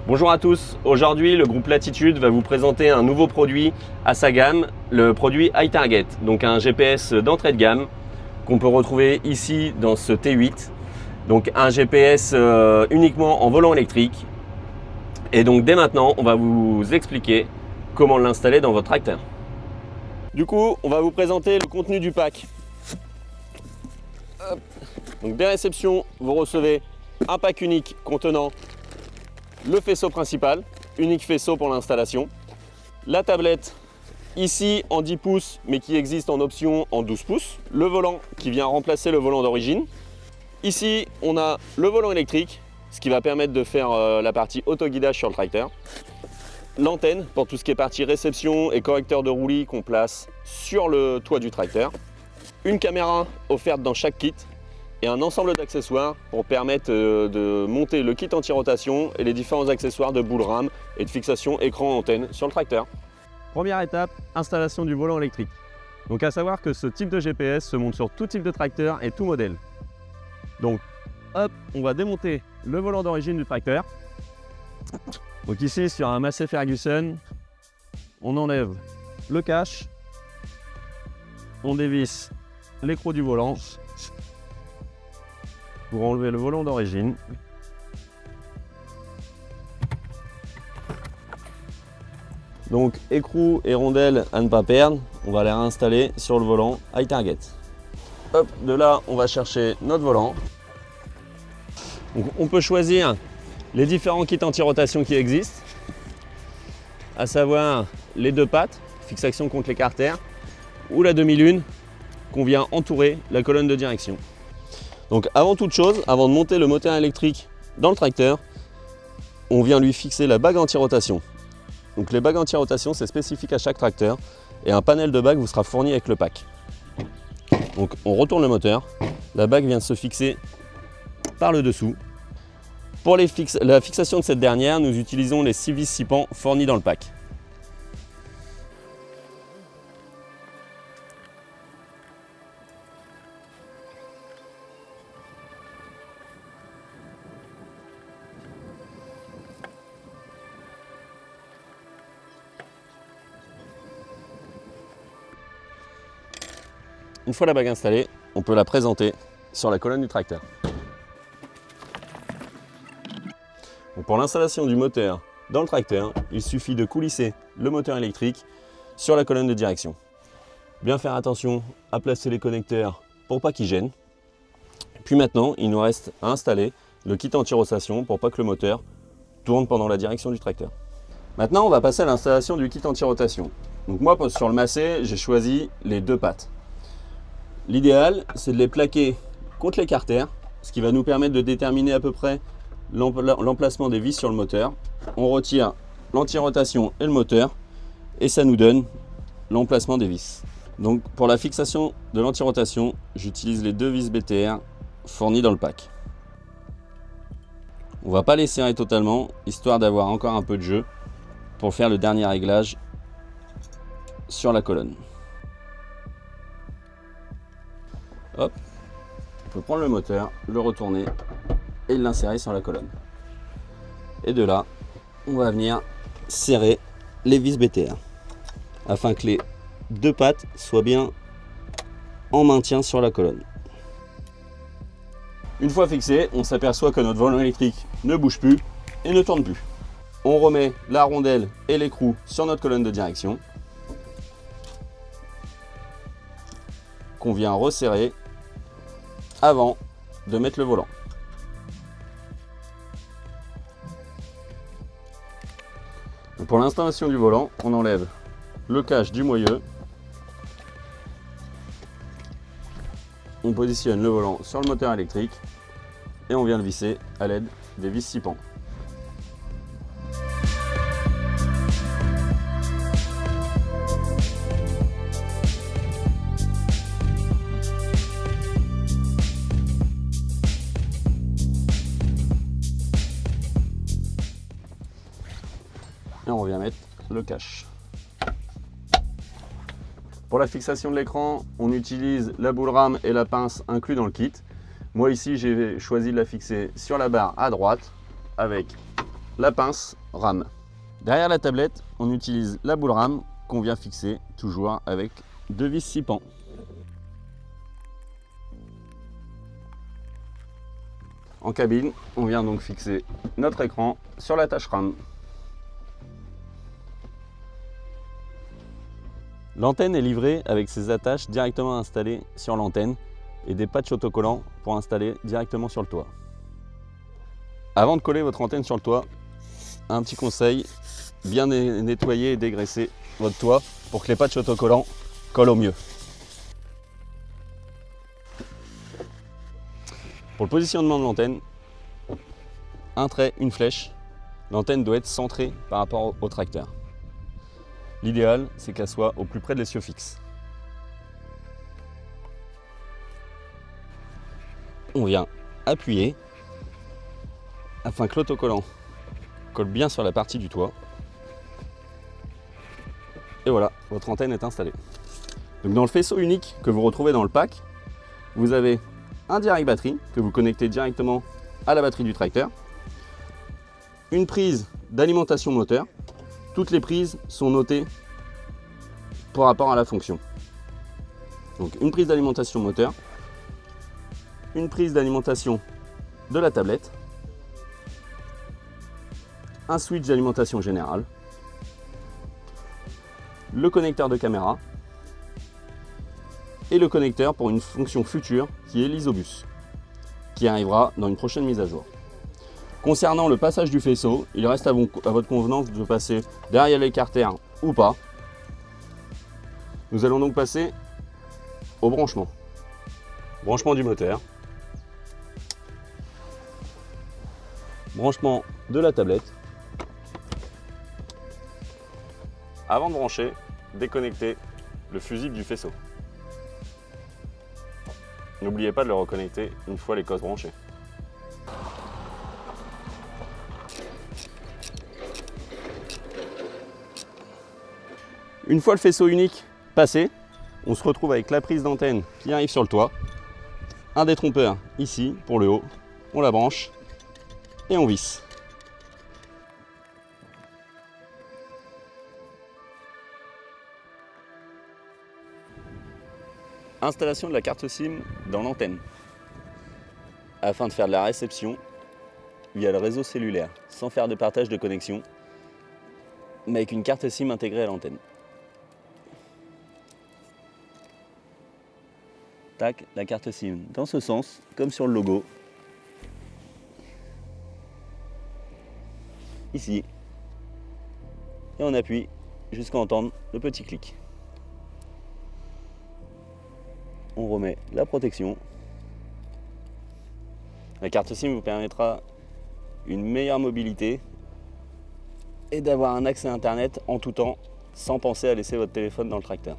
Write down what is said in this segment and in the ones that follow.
Bonjour à tous, aujourd'hui le groupe Latitude va vous présenter un nouveau produit à sa gamme, le produit iTarget, donc un GPS d'entrée de gamme qu'on peut retrouver ici dans ce T8, donc un GPS uniquement en volant électrique. Et donc dès maintenant on va vous expliquer comment l'installer dans votre tracteur. Du coup on va vous présenter le contenu du pack. Hop. Donc dès réception vous recevez un pack unique contenant le faisceau principal, unique faisceau pour l'installation, la tablette ici en 10 pouces mais qui existe en option en 12 pouces, le volant qui vient remplacer le volant d'origine. Ici on a le volant électrique, ce qui va permettre de faire la partie autoguidage sur le tracteur, l'antenne pour tout ce qui est partie réception et correcteur de roulis qu'on place sur le toit du tracteur, une caméra offerte dans chaque kit et un ensemble d'accessoires pour permettre de monter le kit anti-rotation et les différents accessoires de boule rame et de fixation écran-antenne sur le tracteur. Première étape, installation du volant électrique. Donc à savoir que ce type de GPS se monte sur tout type de tracteur et tout modèle. Donc hop, on va démonter le volant d'origine du tracteur. Donc ici sur un Massey Ferguson, on enlève le cache, on dévisse l'écrou du volant pour enlever le volant d'origine. Donc écrou et rondelles à ne pas perdre, on va les réinstaller sur le volant iTarget. Hop, de là on va chercher notre volant. Donc, on peut choisir les différents kits anti-rotation qui existent, à savoir les deux pattes, fixation contre l'écartère, ou la demi-lune qu'on vient entourer la colonne de direction. Donc avant toute chose, avant de monter le moteur électrique dans le tracteur, on vient lui fixer la bague anti-rotation. Donc les bagues anti-rotation, c'est spécifique à chaque tracteur et un panel de bagues vous sera fourni avec le pack. Donc on retourne le moteur, la bague vient se fixer par le dessous. Pour la fixation de cette dernière, nous utilisons les 6 vis 6 pans fournis dans le pack. Une fois la bague installée, on peut la présenter sur la colonne du tracteur. Donc pour l'installation du moteur dans le tracteur, il suffit de coulisser le moteur électrique sur la colonne de direction. Bien faire attention à placer les connecteurs pour pas qu'ils gênent. Puis maintenant, il nous reste à installer le kit anti-rotation pour pas que le moteur tourne pendant la direction du tracteur. Maintenant, on va passer à l'installation du kit anti-rotation. Donc moi, sur le Massey, j'ai choisi les deux pattes. L'idéal, c'est de les plaquer contre l'écartère, ce qui va nous permettre de déterminer à peu près l'emplacement des vis sur le moteur. On retire l'anti-rotation et le moteur et ça nous donne l'emplacement des vis. Donc pour la fixation de l'anti-rotation, j'utilise les deux vis BTR fournies dans le pack. On ne va pas les serrer totalement, histoire d'avoir encore un peu de jeu pour faire le dernier réglage sur la colonne. Hop, on peut prendre le moteur, le retourner et l'insérer sur la colonne. Et de là, on va venir serrer les vis BTR afin que les deux pattes soient bien en maintien sur la colonne. Une fois fixé, on s'aperçoit que notre volant électrique ne bouge plus et ne tourne plus. On remet la rondelle et l'écrou sur notre colonne de direction qu'on vient resserrer avant de mettre le volant. Donc pour l'installation du volant, on enlève le cache du moyeu, on positionne le volant sur le moteur électrique et on vient le visser à l'aide des vis 6 pans. Et on revient mettre le cache. Pour la fixation de l'écran, on utilise la boule rame et la pince inclus dans le kit. Moi ici, j'ai choisi de la fixer sur la barre à droite avec la pince rame. Derrière la tablette, on utilise la boule rame qu'on vient fixer toujours avec 2 vis 6 pans. En cabine, on vient donc fixer notre écran sur l'attache rame. L'antenne est livrée avec ses attaches directement installées sur l'antenne et des patchs autocollants pour installer directement sur le toit. Avant de coller votre antenne sur le toit, un petit conseil, bien nettoyer et dégraisser votre toit pour que les patchs autocollants collent au mieux. Pour le positionnement de l'antenne, un trait, une flèche, l'antenne doit être centrée par rapport au tracteur. L'idéal, c'est qu'elle soit au plus près de l'essieu fixe. On vient appuyer afin que l'autocollant colle bien sur la partie du toit. Et voilà, votre antenne est installée. Donc dans le faisceau unique que vous retrouvez dans le pack, vous avez un direct batterie que vous connectez directement à la batterie du tracteur, une prise d'alimentation moteur. Toutes les prises sont notées par rapport à la fonction. Donc une prise d'alimentation moteur, une prise d'alimentation de la tablette, un switch d'alimentation générale, le connecteur de caméra et le connecteur pour une fonction future qui est l'isobus, qui arrivera dans une prochaine mise à jour. Concernant le passage du faisceau, il reste à votre convenance de passer derrière l'écarteur ou pas. Nous allons donc passer au branchement. Branchement du moteur. Branchement de la tablette. Avant de brancher, déconnectez le fusible du faisceau. N'oubliez pas de le reconnecter une fois les cosses branchées. Une fois le faisceau unique passé, on se retrouve avec la prise d'antenne qui arrive sur le toit, un détrompeur ici pour le haut, on la branche et on visse. Installation de la carte SIM dans l'antenne afin de faire de la réception via le réseau cellulaire sans faire de partage de connexion, mais avec une carte SIM intégrée à l'antenne. Tac, la carte SIM dans ce sens, comme sur le logo. Ici. Et on appuie jusqu'à entendre le petit clic. On remet la protection. La carte SIM vous permettra une meilleure mobilité et d'avoir un accès à Internet en tout temps sans penser à laisser votre téléphone dans le tracteur.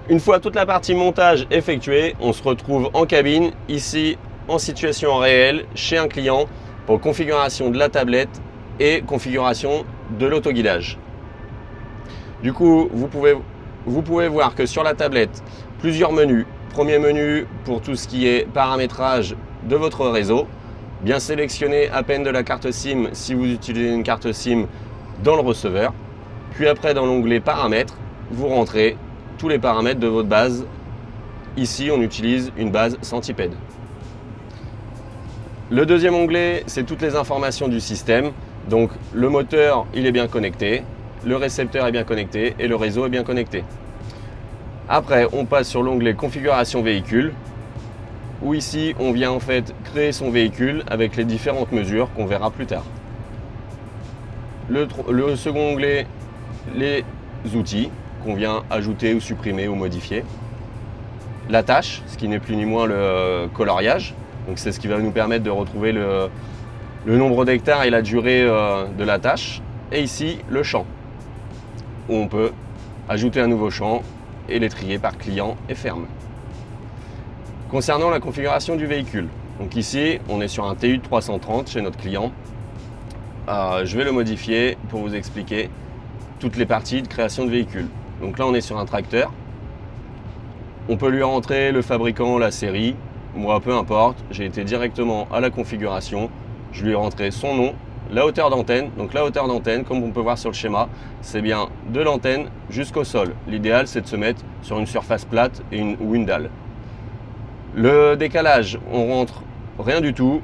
Une fois toute la partie montage effectuée, on se retrouve en cabine, ici en situation réelle, chez un client pour configuration de la tablette et configuration de l'autoguidage. Du coup, vous pouvez voir que sur la tablette, plusieurs menus. Premier menu pour tout ce qui est paramétrage de votre réseau. Bien sélectionner à peine de la carte SIM si vous utilisez une carte SIM dans le receveur. Puis après, dans l'onglet paramètres, vous rentrez tous les paramètres de votre base. Ici, on utilise une base Centipede. Le deuxième onglet, c'est toutes les informations du système. Donc, le moteur, il est bien connecté, le récepteur est bien connecté et le réseau est bien connecté. Après, on passe sur l'onglet configuration véhicule, où ici, on vient en fait créer son véhicule avec les différentes mesures qu'on verra plus tard. Le second onglet, les outils qu'on vient ajouter ou supprimer ou modifier. La tâche, ce qui n'est plus ni moins le coloriage. Donc c'est ce qui va nous permettre de retrouver le nombre d'hectares et la durée de la tâche. Et ici, le champ, où on peut ajouter un nouveau champ et les trier par client et ferme. Concernant la configuration du véhicule, donc ici, on est sur un TU 330 chez notre client. Je vais le modifier pour vous expliquer toutes les parties de création de véhicule. Donc là, on est sur un tracteur. On peut lui rentrer le fabricant, la série. Moi, peu importe, j'ai été directement à la configuration. Je lui ai rentré son nom, la hauteur d'antenne. Donc la hauteur d'antenne, comme on peut voir sur le schéma, c'est bien de l'antenne jusqu'au sol. L'idéal, c'est de se mettre sur une surface plate ou une dalle. Le décalage, on rentre rien du tout.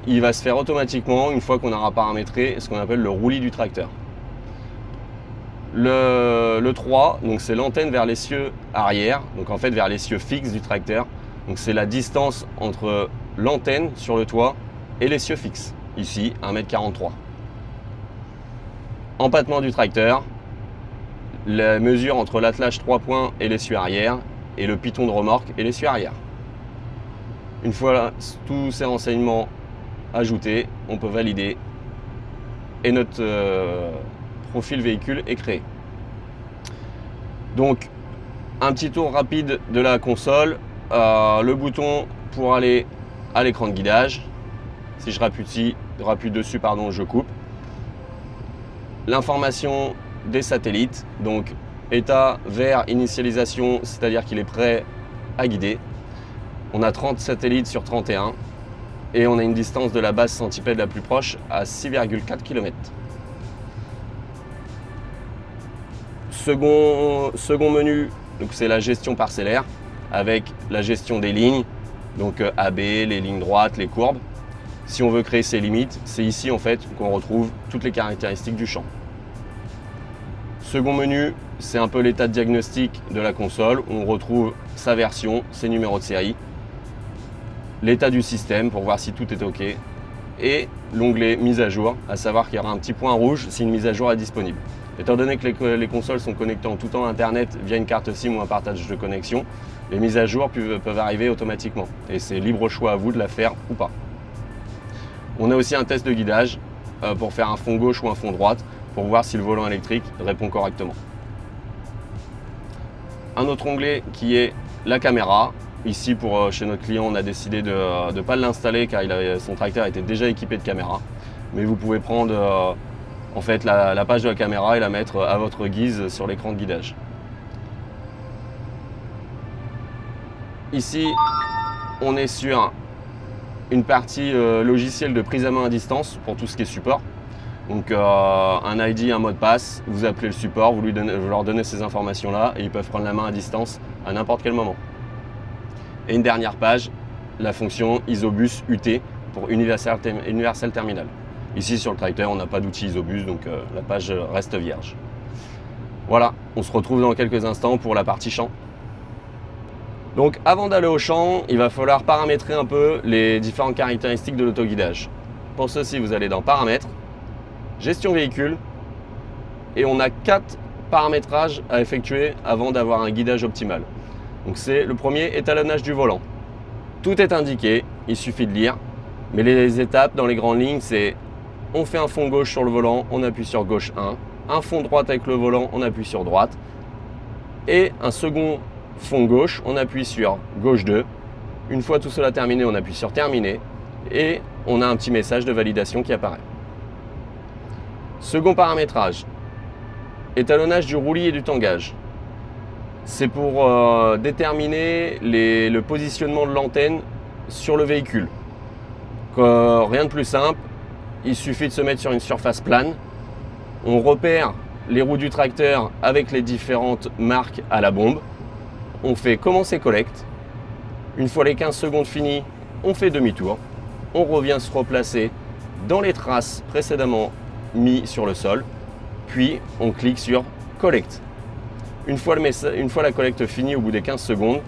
Il va se faire automatiquement une fois qu'on aura paramétré ce qu'on appelle le roulis du tracteur. Le 3, donc c'est l'antenne vers l'essieu arrière, donc en fait vers l'essieu fixe du tracteur. Donc c'est la distance entre l'antenne sur le toit et l'essieu fixe, ici 1,43 m. Empattement du tracteur, la mesure entre l'attelage 3 points et l'essieu arrière, et le piton de remorque et l'essieu arrière. Une fois tous ces renseignements ajoutés, on peut valider et notre profil véhicule est créé. Donc un petit tour rapide de la console, le bouton pour aller à l'écran de guidage. Si je rappuie dessus, je coupe. L'information des satellites, donc état vert, initialisation, c'est-à-dire qu'il est prêt à guider. On a 30 satellites sur 31 et on a une distance de la base centipède la plus proche à 6,4 km. Second menu, c'est la gestion parcellaire avec la gestion des lignes, donc AB, les lignes droites, les courbes. Si on veut créer ses limites, c'est ici en fait qu'on retrouve toutes les caractéristiques du champ. Second menu, c'est un peu l'état de diagnostic de la console où on retrouve sa version, ses numéros de série, l'état du système pour voir si tout est OK et l'onglet mise à jour, à savoir qu'il y aura un petit point rouge si une mise à jour est disponible. Étant donné que les consoles sont connectées en tout temps à Internet via une carte SIM ou un partage de connexion, les mises à jour peuvent arriver automatiquement et c'est libre choix à vous de la faire ou pas. On a aussi un test de guidage pour faire un fond gauche ou un fond droite pour voir si le volant électrique répond correctement. Un autre onglet qui est la caméra. Ici, chez notre client, on a décidé de ne pas l'installer car son tracteur était déjà équipé de caméra. Mais vous pouvez prendre en fait la page de la caméra et la mettre à votre guise sur l'écran de guidage. Ici, on est sur une partie logicielle de prise à main à distance pour tout ce qui est support. Donc un ID, un mot de passe, vous appelez le support, vous leur donnez ces informations-là et ils peuvent prendre la main à distance à n'importe quel moment. Et une dernière page, la fonction Isobus UT pour Universal Terminal. Ici sur le tracteur, on n'a pas d'outil Isobus, donc la page reste vierge. Voilà, on se retrouve dans quelques instants pour la partie champ. Donc avant d'aller au champ, il va falloir paramétrer un peu les différentes caractéristiques de l'autoguidage. Pour ceci, vous allez dans Paramètres, Gestion véhicule, et on a 4 paramétrages à effectuer avant d'avoir un guidage optimal. Donc c'est le premier, étalonnage du volant. Tout est indiqué, il suffit de lire, mais les étapes dans les grandes lignes, c'est on fait un fond gauche sur le volant, on appuie sur gauche 1, un fond droite avec le volant, on appuie sur droite, et un second fond gauche, on appuie sur gauche 2. Une fois tout cela terminé, on appuie sur terminer, et on a un petit message de validation qui apparaît. Second paramétrage, étalonnage du roulis et du tangage. C'est pour déterminer le positionnement de l'antenne sur le véhicule. Rien de plus simple, il suffit de se mettre sur une surface plane. On repère les roues du tracteur avec les différentes marques à la bombe. On fait commencer collecte. Une fois les 15 secondes finies, on fait demi-tour. On revient se replacer dans les traces précédemment mis sur le sol. Puis on clique sur collecte. Une fois la collecte finie au bout des 15 secondes,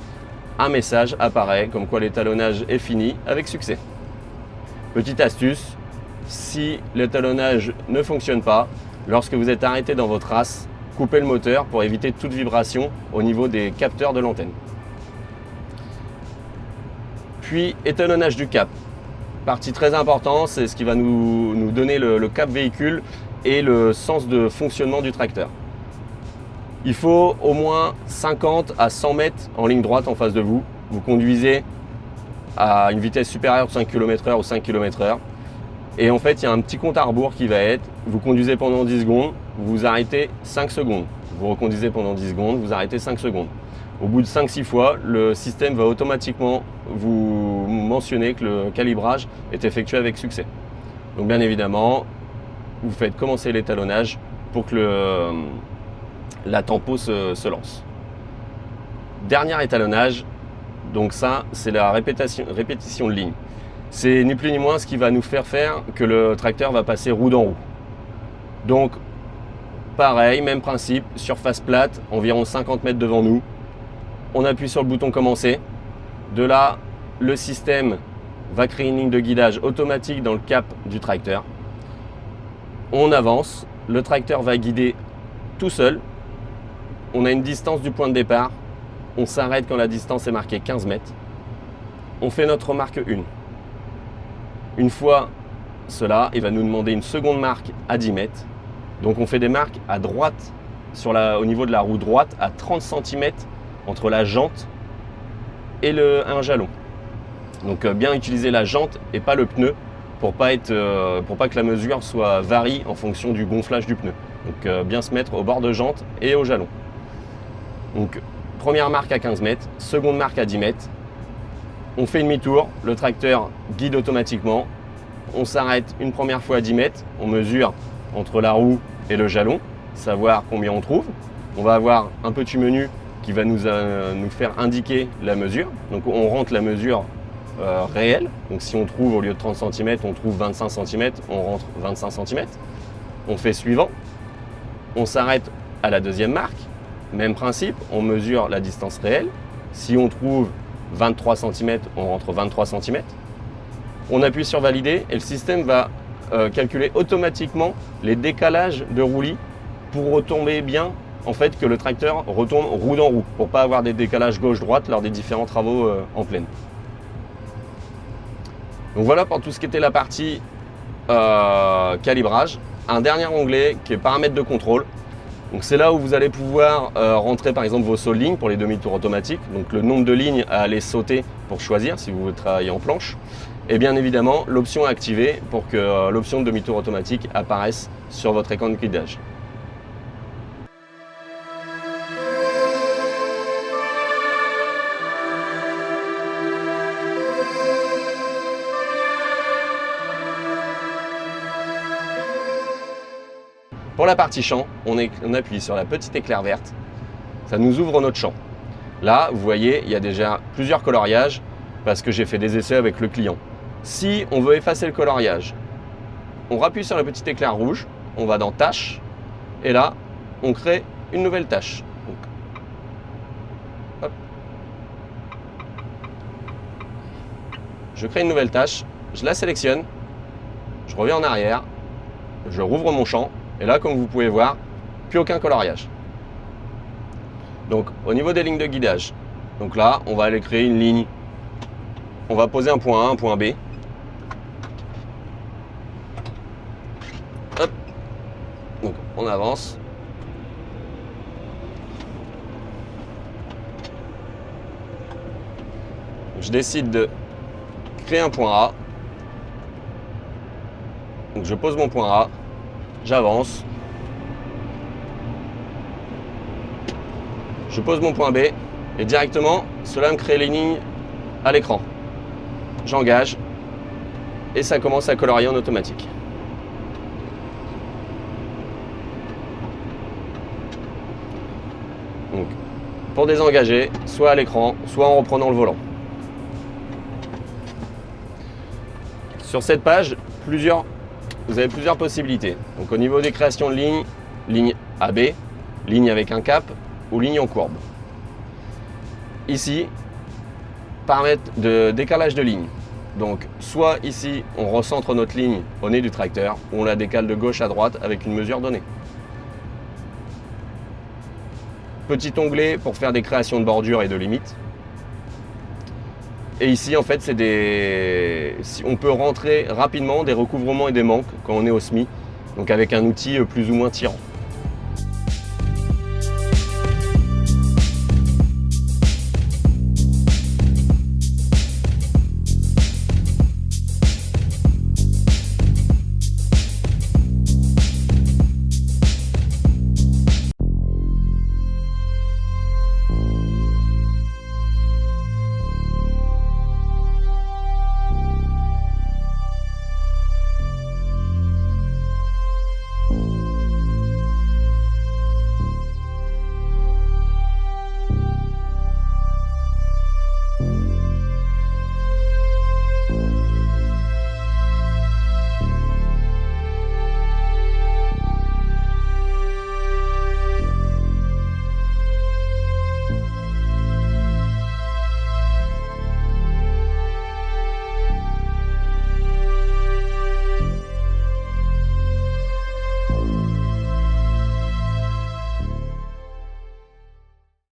un message apparaît comme quoi l'étalonnage est fini avec succès. Petite astuce, si l'étalonnage ne fonctionne pas, lorsque vous êtes arrêté dans votre race, coupez le moteur pour éviter toute vibration au niveau des capteurs de l'antenne. Puis étalonnage du cap. Partie très importante, c'est ce qui va nous donner le cap véhicule et le sens de fonctionnement du tracteur. Il faut au moins 50 à 100 mètres en ligne droite en face de vous. Vous conduisez à une vitesse supérieure de 5 km/h ou 5 km/h. Et en fait, il y a un petit compte à rebours qui va être, vous conduisez pendant 10 secondes, vous vous arrêtez 5 secondes. Vous reconduisez pendant 10 secondes, vous arrêtez 5 secondes. Au bout de 5-6 fois, le système va automatiquement vous mentionner que le calibrage est effectué avec succès. Donc bien évidemment, vous faites commencer l'étalonnage pour que la tempo se lance. Dernier étalonnage, donc ça c'est la répétition de ligne. C'est ni plus ni moins ce qui va nous faire que le tracteur va passer roue dans roue. Donc pareil, même principe, surface plate, environ 50 mètres devant nous. On appuie sur le bouton commencer. De là, le système va créer une ligne de guidage automatique dans le cap du tracteur. On avance, le tracteur va guider tout seul. On a une distance du point de départ. On s'arrête quand la distance est marquée 15 mètres. On fait notre marque 1. Une fois cela, il va nous demander une seconde marque à 10 mètres. Donc on fait des marques à droite, au niveau de la roue droite, à 30 cm entre la jante et un jalon. Donc bien utiliser la jante et pas le pneu pour pas que la mesure varie en fonction du gonflage du pneu. Donc bien se mettre au bord de jante et au jalon. Donc première marque à 15 mètres, seconde marque à 10 mètres. On fait demi-tour, le tracteur guide automatiquement. On s'arrête une première fois à 10 mètres, on mesure entre la roue et le jalon, savoir combien on trouve. On va avoir un petit menu qui va nous faire indiquer la mesure. Donc on rentre la mesure réelle. Donc si on trouve au lieu de 30 cm, on trouve 25 cm, on rentre 25 cm. On fait suivant. On s'arrête à la deuxième marque. Même principe, on mesure la distance réelle. Si on trouve 23 cm, on rentre 23 cm. On appuie sur valider et le système va calculer automatiquement les décalages de roulis pour retomber bien, en fait, que le tracteur retourne roue dans roue, pour pas avoir des décalages gauche-droite lors des différents travaux en plaine. Donc voilà pour tout ce qui était la partie calibrage. Un dernier onglet qui est paramètres de contrôle. Donc c'est là où vous allez pouvoir rentrer par exemple vos sauts de ligne pour les demi-tours automatiques, donc le nombre de lignes à aller sauter pour choisir si vous travaillez en planche. Et bien évidemment l'option à activer pour que l'option de demi-tour automatique apparaisse sur votre écran de guidage. Pour la partie champ, on appuie sur la petite éclair verte, ça nous ouvre notre champ. Là, vous voyez, il y a déjà plusieurs coloriages parce que j'ai fait des essais avec le client. Si on veut effacer le coloriage, on rappuie sur le petit éclair rouge, on va dans Tâches et là, on crée une nouvelle tâche. Donc, hop. Je crée une nouvelle tâche, je la sélectionne, je reviens en arrière, je rouvre mon champ. Et là, comme vous pouvez voir, plus aucun coloriage. Donc, au niveau des lignes de guidage, donc là, on va aller créer une ligne. On va poser un point A, un point B. Hop. Donc, on avance. Je décide de créer un point A. Donc, je pose mon point A. J'avance, je pose mon point B et directement cela me crée les lignes à l'écran. J'engage et ça commence à colorier en automatique. Donc, pour désengager, soit à l'écran, soit en reprenant le volant. Sur cette page, vous avez plusieurs possibilités. Donc au niveau des créations de lignes, ligne AB, ligne avec un cap ou ligne en courbe. Ici, paramètres de décalage de ligne. Donc soit ici, on recentre notre ligne au nez du tracteur ou on la décale de gauche à droite avec une mesure donnée. Petit onglet pour faire des créations de bordures et de limites. Et ici, en fait, on peut rentrer rapidement des recouvrements et des manques quand on est au SMI, donc avec un outil plus ou moins tirant.